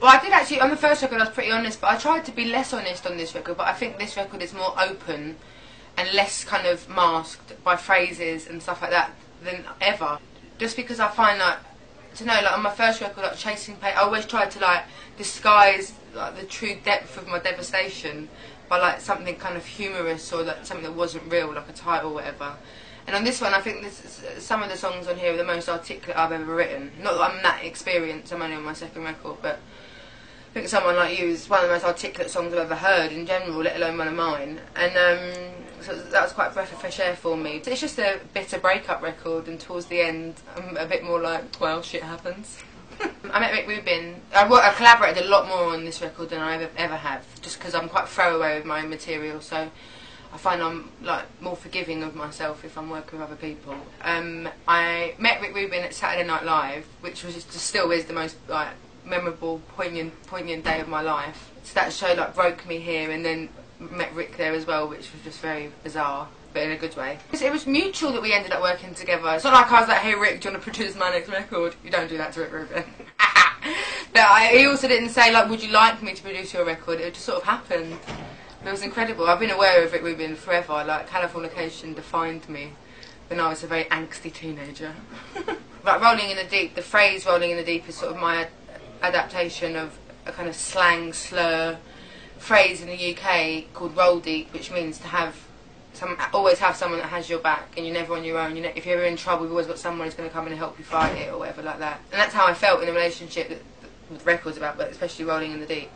Well, I did actually, on the first record I was pretty honest, but I tried to be less honest on this record, but I think this record is more open and less kind of masked by phrases and stuff like that than ever. Just because I find like, I don't know, like on my first record, like Chasing Pain, I always tried to like disguise like the true depth of my devastation by like something kind of humorous or like something that wasn't real, like a title or whatever. And on this one, I think some of the songs on here are the most articulate I've ever written. Not that I'm that experienced, I'm only on my second record, but I think Someone Like You is one of the most articulate songs I've ever heard in general, let alone one of mine. And so that was quite a breath of fresh air for me. It's just a bitter breakup record, and towards the end, I'm a bit more like, well, shit happens. I met Rick Rubin. I collaborated a lot more on this record than I ever have, just because I'm quite throwaway with my own material, so I find I'm like more forgiving of myself if I'm working with other people. I met Rick Rubin at Saturday Night Live, which was just still is the most like memorable, poignant day of my life. So that show like broke me here, and then met Rick there as well, which was just very bizarre, but in a good way. It was mutual that we ended up working together. It's not like I was like, hey Rick, do you want to produce my next record? You don't do that to Rick Rubin. But he also didn't say like, would you like me to produce your record? It just sort of happened. It was incredible. I've been aware of Rick Rubin forever. Like Californication defined me when I was a very angsty teenager. Like Rolling in the Deep, the phrase Rolling in the Deep is sort of my adaptation of a kind of slang slur phrase in the UK called roll deep, which means to have always have someone that has your back, and you're never on your own. If you're ever in trouble, you've always got someone who's going to come in and help you fight it, or whatever like that. And that's how I felt in a relationship with records about, but especially Rolling in the Deep.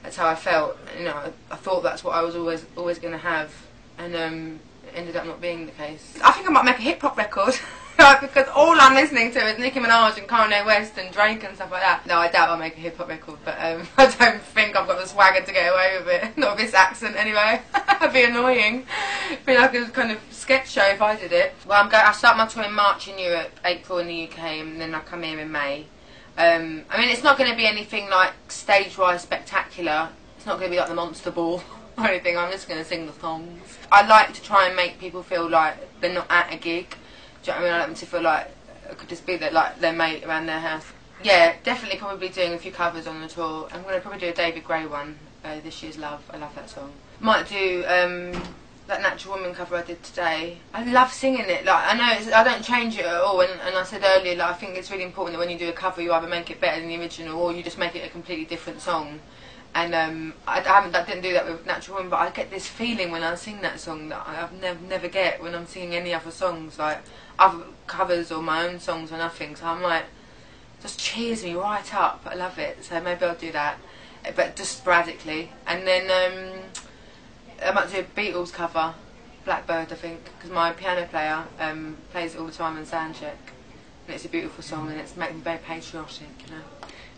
That's how I felt. I thought that's what I was always going to have, and it ended up not being the case. I think I might make a hip hop record. Because all I'm listening to is Nicki Minaj and Kanye West and Drake and stuff like that. No, I doubt I'll make a hip hop record, but I don't think I've got the swagger to get away with it. Not with this accent anyway. It'd be annoying. It'd be like a kind of sketch show if I did it. Well, I start my tour in March in Europe, April in the UK, and then I come here in May. I mean, it's not going to be anything like stage-wise spectacular. It's not going to be like the Monster Ball or anything. I'm just going to sing the songs. I like to try and make people feel like they're not at a gig. Do you know what I mean? I like them to feel like it could just be that, like their mate around their house. Yeah, definitely probably doing a few covers on the tour. I'm going to probably do a David Gray one, This Year's Love. I love that song. Might do that Natural Woman cover I did today. I love singing it. Like I know I don't change it at all. And I said earlier, like I think it's really important that when you do a cover, you either make it better than the original, or you just make it a completely different song. And I didn't do that with Natural Woman, but I get this feeling when I sing that song that I've never get when I'm singing any other songs, like other covers or my own songs or nothing. So I'm like, just cheers me right up. I love it. So maybe I'll do that, but just sporadically. And then I might do a Beatles cover, Blackbird, I think, because my piano player plays it all the time in soundcheck, and it's a beautiful song, and it's making me very patriotic, you know,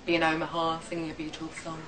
being Omaha, singing a Beatles song.